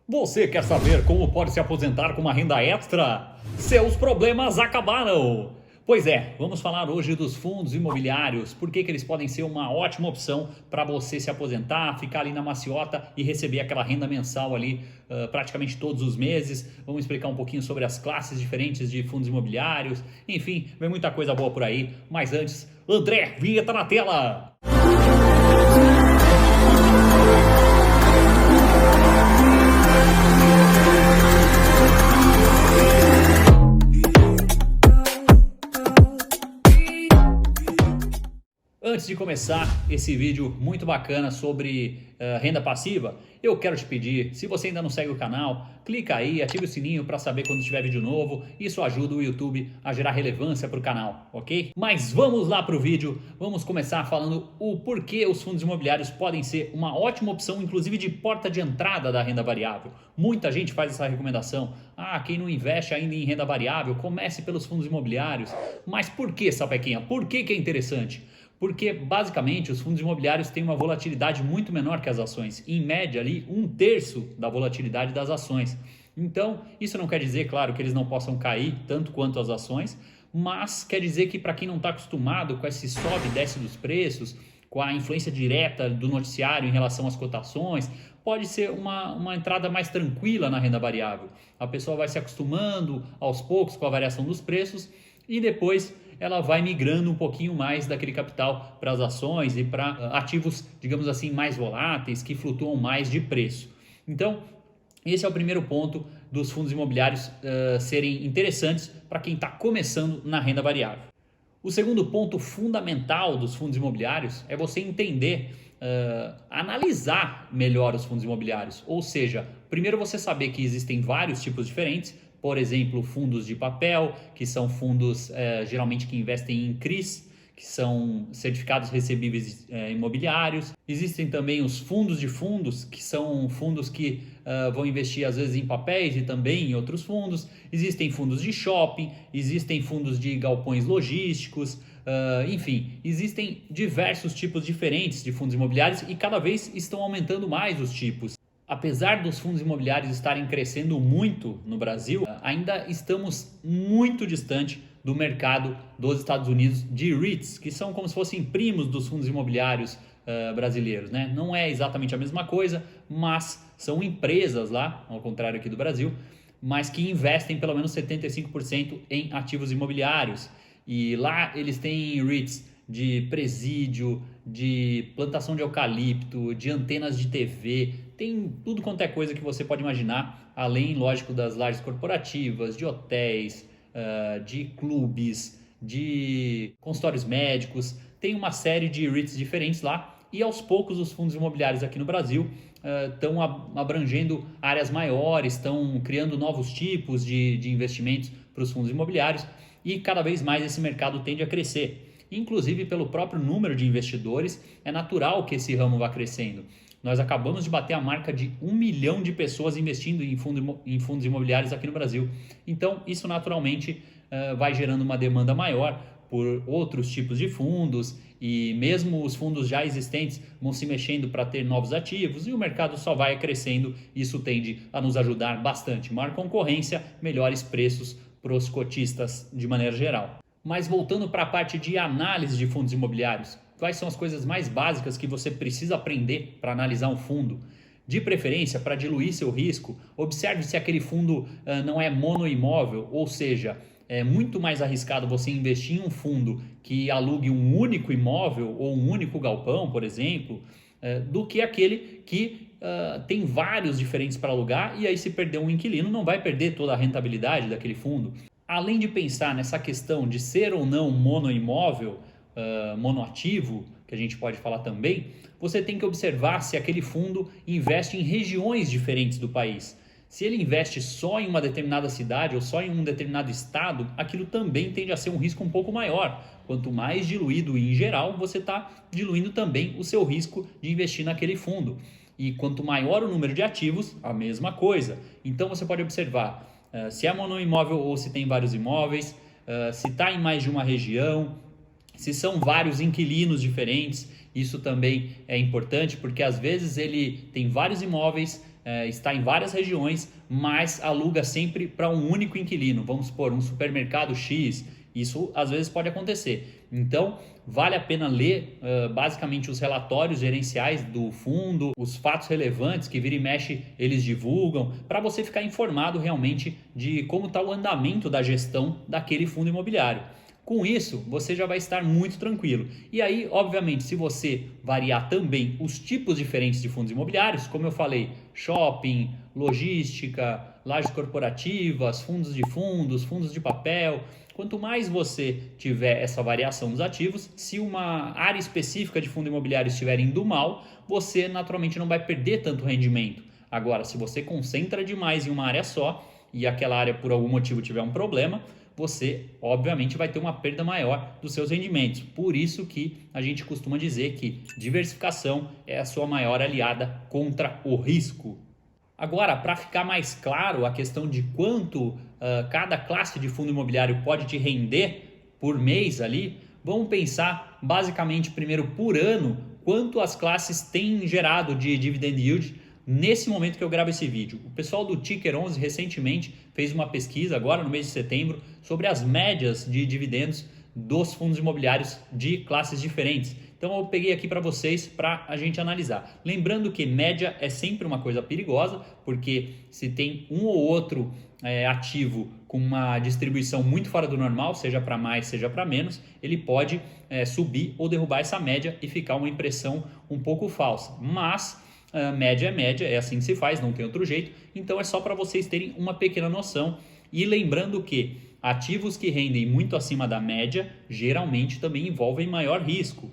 Você quer saber como pode se aposentar com uma renda extra? Seus problemas acabaram! Pois é, vamos falar hoje dos fundos imobiliários, por que eles podem ser uma ótima opção para você se aposentar, ficar ali na maciota e receber aquela renda mensal ali praticamente todos os meses. Vamos explicar um pouquinho sobre as classes diferentes de fundos imobiliários, enfim, vem muita coisa boa por aí. Mas antes, André, vinheta na tela! Antes de começar esse vídeo muito bacana sobre renda passiva, eu quero te pedir, se você ainda não segue o canal, clica aí, ative o sininho para saber quando tiver vídeo novo. Isso ajuda o YouTube a gerar relevância para o canal, ok? Mas vamos lá para o vídeo, vamos começar falando o porquê os fundos imobiliários podem ser uma ótima opção, inclusive de porta de entrada da renda variável. Muita gente faz essa recomendação, quem não investe ainda em renda variável, comece pelos fundos imobiliários. Mas por que, Sapequinha? Por que é interessante? Porque basicamente os fundos imobiliários têm uma volatilidade muito menor que as ações, em média ali 1/3 da volatilidade das ações. Então isso não quer dizer, claro, que eles não possam cair tanto quanto as ações, mas quer dizer que para quem não está acostumado com esse sobe e desce dos preços, com a influência direta do noticiário em relação às cotações, pode ser uma entrada mais tranquila na renda variável. A pessoa vai se acostumando aos poucos com a variação dos preços e depois ela vai migrando um pouquinho mais daquele capital para as ações e para ativos, digamos assim, mais voláteis, que flutuam mais de preço. Então, esse é o primeiro ponto dos fundos imobiliários serem interessantes para quem está começando na renda variável. O segundo ponto fundamental dos fundos imobiliários é você entender, analisar melhor os fundos imobiliários. Ou seja, primeiro você saber que existem vários tipos diferentes. Por exemplo, fundos de papel, que são fundos geralmente que investem em CRIs, que são certificados recebíveis imobiliários. Existem também os fundos de fundos, que são fundos que vão investir às vezes em papéis e também em outros fundos. Existem fundos de shopping, existem fundos de galpões logísticos, enfim, existem diversos tipos diferentes de fundos imobiliários e cada vez estão aumentando mais os tipos. Apesar dos fundos imobiliários estarem crescendo muito no Brasil, ainda estamos muito distante do mercado dos Estados Unidos de REITs, que são como se fossem primos dos fundos imobiliários brasileiros, né? Não é exatamente a mesma coisa, mas são empresas lá, ao contrário aqui do Brasil, mas que investem pelo menos 75% em ativos imobiliários. E lá eles têm REITs de presídio, de plantação de eucalipto, de antenas de TV, tem tudo quanto é coisa que você pode imaginar, além, lógico, das lajes corporativas, de hotéis, de clubes, de consultórios médicos. Tem uma série de REITs diferentes lá e aos poucos os fundos imobiliários aqui no Brasil estão abrangendo áreas maiores, estão criando novos tipos de investimentos para os fundos imobiliários e cada vez mais esse mercado tende a crescer. Inclusive pelo próprio número de investidores, é natural que esse ramo vá crescendo. Nós acabamos de bater a marca de 1 milhão de pessoas investindo em fundos imobiliários aqui no Brasil. Então, isso naturalmente vai gerando uma demanda maior por outros tipos de fundos e mesmo os fundos já existentes vão se mexendo para ter novos ativos e o mercado só vai crescendo. Isso tende a nos ajudar bastante. Maior concorrência, melhores preços para os cotistas de maneira geral. Mas voltando para a parte de análise de fundos imobiliários, quais são as coisas mais básicas que você precisa aprender para analisar um fundo? De preferência, para diluir seu risco, observe se aquele fundo não é monoimóvel, ou seja, é muito mais arriscado você investir em um fundo que alugue um único imóvel ou um único galpão, por exemplo, do que aquele que tem vários diferentes para alugar e aí se perder um inquilino não vai perder toda a rentabilidade daquele fundo. Além de pensar nessa questão de ser ou não monoimóvel, monoativo, que a gente pode falar também, você tem que observar se aquele fundo investe em regiões diferentes do país. Se ele investe só em uma determinada cidade ou só em um determinado estado, aquilo também tende a ser um risco um pouco maior. Quanto mais diluído em geral, você está diluindo também o seu risco de investir naquele fundo. E quanto maior o número de ativos, a mesma coisa. Então você pode observar se é monoimóvel ou se tem vários imóveis, se está em mais de uma região, se são vários inquilinos diferentes. Isso também é importante porque às vezes ele tem vários imóveis está em várias regiões, mas aluga sempre para um único inquilino. Vamos supor, um supermercado X. Isso às vezes pode acontecer. Então, vale a pena ler basicamente os relatórios gerenciais do fundo, os fatos relevantes que vira e mexe eles divulgam, para você ficar informado realmente de como está o andamento da gestão daquele fundo imobiliário. Com isso, você já vai estar muito tranquilo. E aí, obviamente, se você variar também os tipos diferentes de fundos imobiliários, como eu falei, shopping, logística, lajes corporativas, fundos de papel, quanto mais você tiver essa variação dos ativos, se uma área específica de fundo imobiliário estiver indo mal, você naturalmente não vai perder tanto rendimento. Agora, se você concentra demais em uma área só e aquela área por algum motivo tiver um problema, você obviamente vai ter uma perda maior dos seus rendimentos. Por isso que a gente costuma dizer que diversificação é a sua maior aliada contra o risco. Agora, para ficar mais claro a questão de quanto cada classe de fundo imobiliário pode te render por mês ali, vamos pensar basicamente primeiro por ano quanto as classes têm gerado de dividend yield nesse momento que eu gravo esse vídeo. O pessoal do Ticker 11 recentemente fez uma pesquisa agora no mês de setembro sobre as médias de dividendos dos fundos imobiliários de classes diferentes. Então eu peguei aqui para vocês para a gente analisar. Lembrando que média é sempre uma coisa perigosa, porque se tem um ou outro ativo com uma distribuição muito fora do normal, seja para mais, seja para menos, ele pode subir ou derrubar essa média e ficar uma impressão um pouco falsa. Mas média é média, é assim que se faz, não tem outro jeito. Então é só para vocês terem uma pequena noção. E lembrando que ativos que rendem muito acima da média geralmente também envolvem maior risco.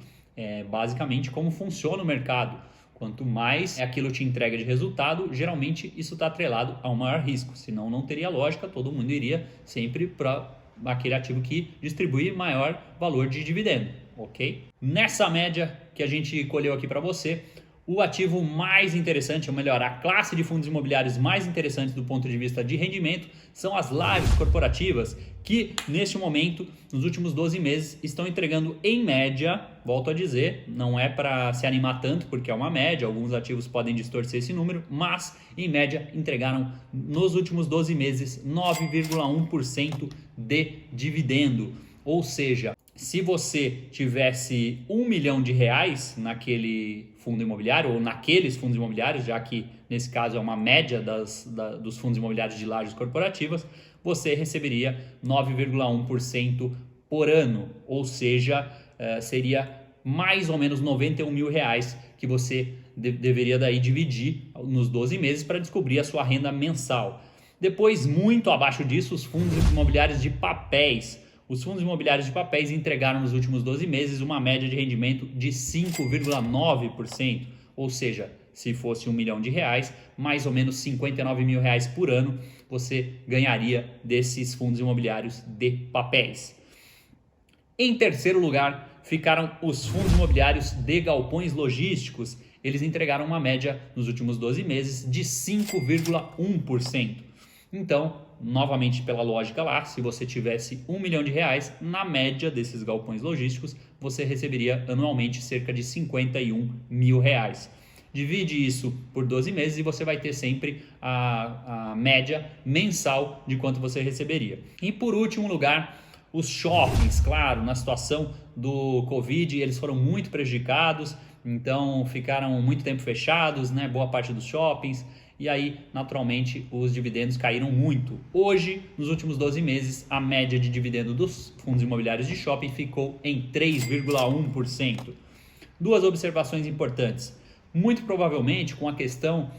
Basicamente como funciona o mercado. Quanto mais aquilo te entrega de resultado, geralmente isso está atrelado a um maior risco. Senão não teria lógica, todo mundo iria sempre para aquele ativo que distribui maior valor de dividendo, ok? Nessa média que a gente colheu aqui para você, o ativo mais interessante, ou melhor, a classe de fundos imobiliários mais interessantes do ponto de vista de rendimento são as lajes corporativas, que neste momento, nos últimos 12 meses, estão entregando em média, volto a dizer, não é para se animar tanto porque é uma média, alguns ativos podem distorcer esse número, mas em média entregaram nos últimos 12 meses 9,1% de dividendo, ou seja, se você tivesse R$1 milhão naquele fundo imobiliário, ou naqueles fundos imobiliários, já que nesse caso é uma média dos fundos imobiliários de lajes corporativas, você receberia 9,1% por ano, ou seja, seria mais ou menos R$91 mil que você deveria daí dividir nos 12 meses para descobrir a sua renda mensal. Depois, muito abaixo disso, os fundos imobiliários de papéis. Os fundos imobiliários de papéis entregaram nos últimos 12 meses uma média de rendimento de 5,9%, ou seja, se fosse R$1 milhão, mais ou menos R$59 mil por ano você ganharia desses fundos imobiliários de papéis. Em terceiro lugar, ficaram os fundos imobiliários de galpões logísticos. Eles entregaram uma média nos últimos 12 meses de 5,1%. Então, novamente pela lógica lá, se você tivesse R$1 milhão, na média desses galpões logísticos, você receberia anualmente cerca de R$51 mil. Divide isso por 12 meses e você vai ter sempre a média mensal de quanto você receberia. E por último lugar, os shoppings, claro, na situação do Covid, eles foram muito prejudicados, então ficaram muito tempo fechados, né? Boa parte dos shoppings. E aí, naturalmente, os dividendos caíram muito. Hoje, nos últimos 12 meses, a média de dividendo dos fundos imobiliários de shopping ficou em 3,1%. Duas observações importantes. Muito provavelmente, com a questão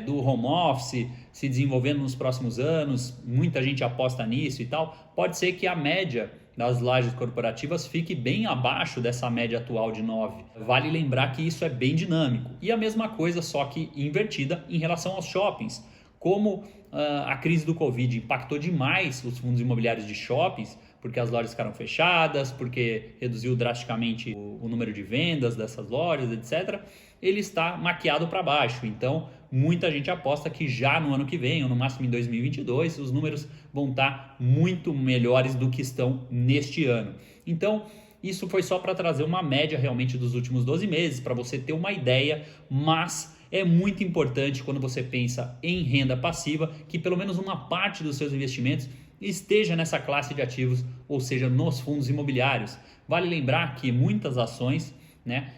do home office se desenvolvendo nos próximos anos, muita gente aposta nisso e tal, pode ser que a média das lajes corporativas fique bem abaixo dessa média atual de 9. Vale lembrar que isso é bem dinâmico. E a mesma coisa, só que invertida em relação aos shoppings. Como a crise do Covid impactou demais os fundos imobiliários de shoppings, porque as lojas ficaram fechadas, porque reduziu drasticamente o número de vendas dessas lojas, etc., ele está maquiado para baixo. Então, muita gente aposta que já no ano que vem, ou no máximo em 2022, os números vão estar muito melhores do que estão neste ano. Então, isso foi só para trazer uma média realmente dos últimos 12 meses, para você ter uma ideia, mas é muito importante quando você pensa em renda passiva que pelo menos uma parte dos seus investimentos esteja nessa classe de ativos, ou seja, nos fundos imobiliários. Vale lembrar que muitas ações, né,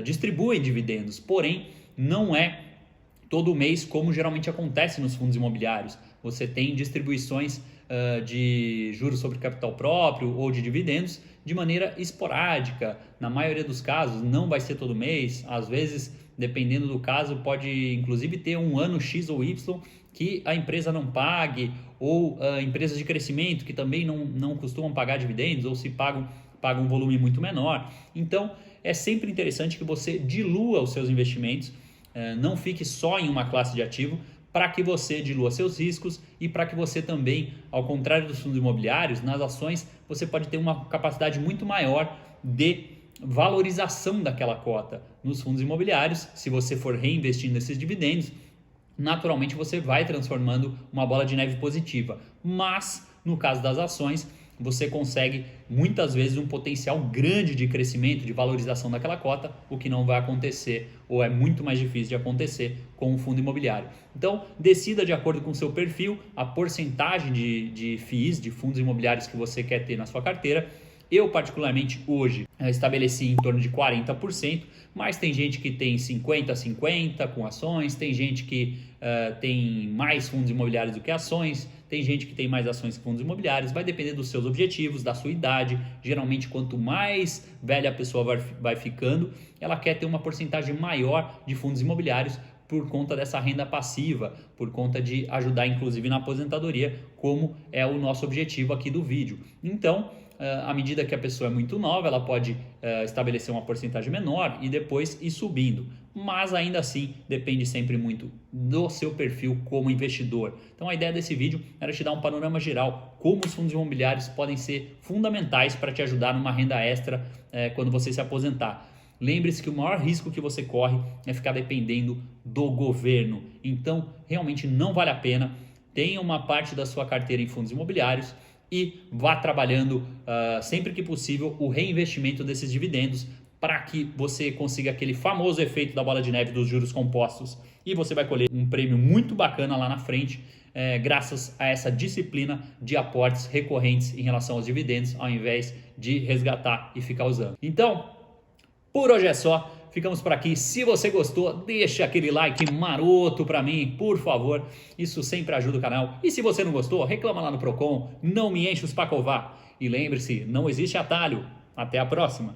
distribuem dividendos, porém não é todo mês como geralmente acontece nos fundos imobiliários. Você tem distribuições de juros sobre capital próprio ou de dividendos de maneira esporádica. Na maioria dos casos não vai ser todo mês, às vezes, dependendo do caso, pode inclusive ter um ano X ou Y que a empresa não pague, ou empresas de crescimento que também não costumam pagar dividendos, ou se pagam um volume muito menor. Então é sempre interessante que você dilua os seus investimentos, não fique só em uma classe de ativo, para que você dilua seus riscos e para que você também, ao contrário dos fundos imobiliários, nas ações você pode ter uma capacidade muito maior de valorização daquela cota. Nos fundos imobiliários, se você for reinvestindo esses dividendos, naturalmente você vai transformando uma bola de neve positiva. Mas, no caso das ações, você consegue muitas vezes um potencial grande de crescimento, de valorização daquela cota, o que não vai acontecer ou é muito mais difícil de acontecer com o fundo imobiliário. Então, decida de acordo com o seu perfil a porcentagem de FIIs, de fundos imobiliários que você quer ter na sua carteira. Eu, particularmente, hoje estabeleci em torno de 40%, mas tem gente que tem 50-50 com ações, tem gente que tem mais fundos imobiliários do que ações, tem gente que tem mais ações que fundos imobiliários, vai depender dos seus objetivos, da sua idade. Geralmente, quanto mais velha a pessoa vai ficando, ela quer ter uma porcentagem maior de fundos imobiliários por conta dessa renda passiva, por conta de ajudar inclusive na aposentadoria, como é o nosso objetivo aqui do vídeo. Então, à medida que a pessoa é muito nova, ela pode estabelecer uma porcentagem menor e depois ir subindo. Mas ainda assim, depende sempre muito do seu perfil como investidor. Então a ideia desse vídeo era te dar um panorama geral, como os fundos imobiliários podem ser fundamentais para te ajudar numa renda extra quando você se aposentar. Lembre-se que o maior risco que você corre é ficar dependendo do governo. Então, realmente não vale a pena. Tenha uma parte da sua carteira em fundos imobiliários e vá trabalhando sempre que possível o reinvestimento desses dividendos para que você consiga aquele famoso efeito da bola de neve dos juros compostos e você vai colher um prêmio muito bacana lá na frente, graças a essa disciplina de aportes recorrentes em relação aos dividendos, ao invés de resgatar e ficar usando. Então, por hoje é só. Ficamos por aqui. Se você gostou, deixa aquele like maroto para mim, por favor. Isso sempre ajuda o canal. E se você não gostou, reclama lá no Procon. Não me enche os pacová. E lembre-se, não existe atalho. Até a próxima.